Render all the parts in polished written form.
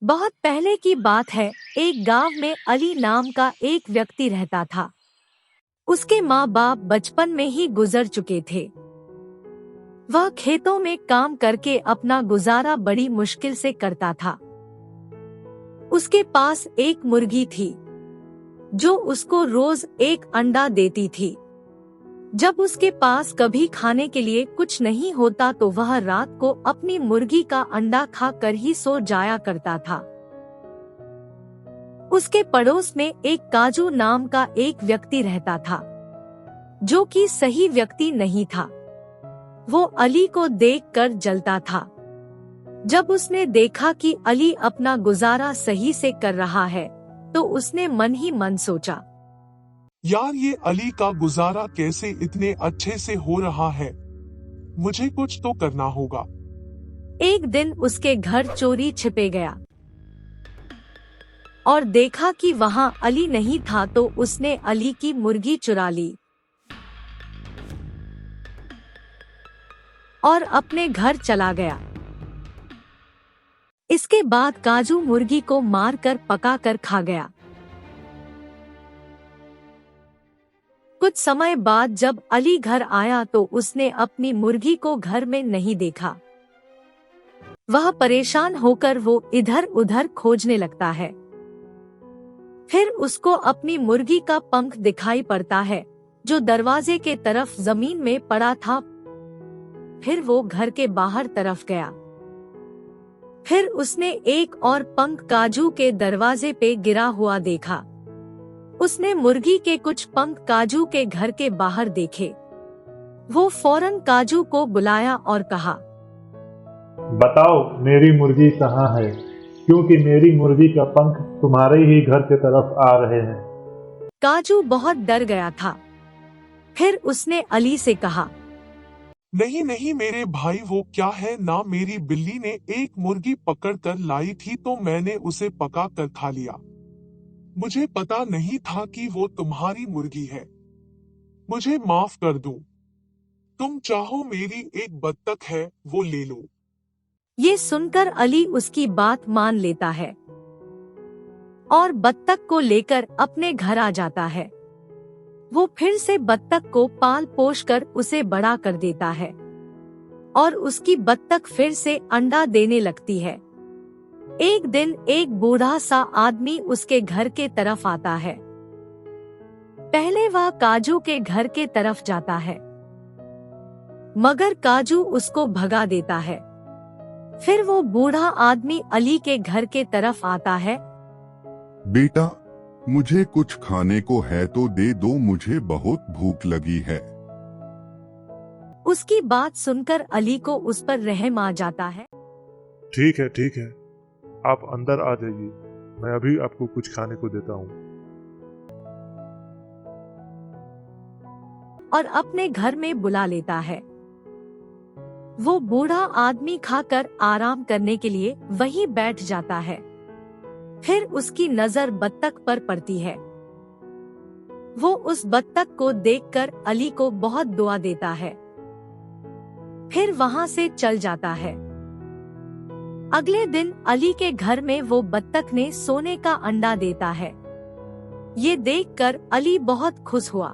बहुत पहले की बात है। एक गांव में अली नाम का एक व्यक्ति रहता था। उसके माँ बाप बचपन में ही गुजर चुके थे। वह खेतों में काम करके अपना गुजारा बड़ी मुश्किल से करता था। उसके पास एक मुर्गी थी जो उसको रोज एक अंडा देती थी। जब उसके पास कभी खाने के लिए कुछ नहीं होता तो वह रात को अपनी मुर्गी का अंडा खा कर ही सो जाया करता था। उसके पड़ोस में एक काजू नाम का एक व्यक्ति रहता था जो कि सही व्यक्ति नहीं था। वो अली को देखकर जलता था। जब उसने देखा कि अली अपना गुजारा सही से कर रहा है तो उसने मन ही मन सोचा, यार ये अली का गुजारा कैसे इतने अच्छे से हो रहा है, मुझे कुछ तो करना होगा। एक दिन उसके घर चोरी छिपे गया और देखा कि वहाँ अली नहीं था तो उसने अली की मुर्गी चुरा ली और अपने घर चला गया। इसके बाद काजू मुर्गी को मारकर पकाकर खा गया। कुछ समय बाद जब अली घर आया तो उसने अपनी मुर्गी को घर में नहीं देखा। वह परेशान होकर वो इधर उधर खोजने लगता है। फिर उसको अपनी मुर्गी का पंख दिखाई पड़ता है जो दरवाजे के तरफ जमीन में पड़ा था। फिर वो घर के बाहर तरफ गया। फिर उसने एक और पंख काजू के दरवाजे पे गिरा हुआ देखा। उसने मुर्गी के कुछ पंख काजू के घर के बाहर देखे। वो फौरन काजू को बुलाया और कहा, बताओ मेरी मुर्गी कहाँ है, क्योंकि मेरी मुर्गी का पंख तुम्हारे ही घर के तरफ आ रहे हैं। काजू बहुत डर गया था। फिर उसने अली से कहा, नहीं नहीं मेरे भाई, वो क्या है ना, मेरी बिल्ली ने एक मुर्गी पकड़ कर लाई थी तो मैंने उसे पका कर खा लिया। मुझे पता नहीं था कि वो तुम्हारी मुर्गी है, मुझे माफ कर दो। तुम चाहो मेरी एक बत्तख है वो ले लो। ये सुनकर अली उसकी बात मान लेता है और बत्तख को लेकर अपने घर आ जाता है। वो फिर से बत्तख को पाल पोष कर उसे बड़ा कर देता है और उसकी बत्तख फिर से अंडा देने लगती है। एक दिन एक बूढ़ा सा आदमी उसके घर के तरफ आता है। पहले वह काजू के घर के तरफ जाता है मगर काजू उसको भगा देता है। फिर वो बूढ़ा आदमी अली के घर के तरफ आता है। बेटा, मुझे कुछ खाने को है तो दे दो, मुझे बहुत भूख लगी है। उसकी बात सुनकर अली को उस पर रहम आ जाता है। ठीक है, आप अंदर आ जाइए, मैं अभी आपको कुछ खाने को देता हूँ। और अपने घर में बुला लेता है। वो बूढ़ा आदमी खाकर आराम करने के लिए वहीं बैठ जाता है। फिर उसकी नजर बत्तख पर पड़ती है। वो उस बत्तख को देखकर अली को बहुत दुआ देता है। फिर वहां से चल जाता है। अगले दिन अली के घर में वो बत्तख ने सोने का अंडा देता है। ये देखकर अली बहुत खुश हुआ।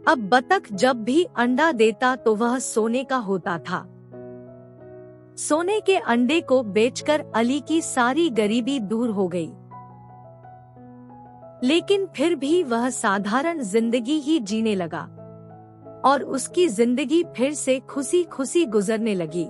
अब बत्तख जब भी अंडा देता तो वह सोने का होता था। सोने के अंडे को बेचकर अली की सारी गरीबी दूर हो गई। लेकिन फिर भी वह साधारण जिंदगी ही जीने लगा और उसकी जिंदगी फिर से खुशी खुशी गुजरने लगी।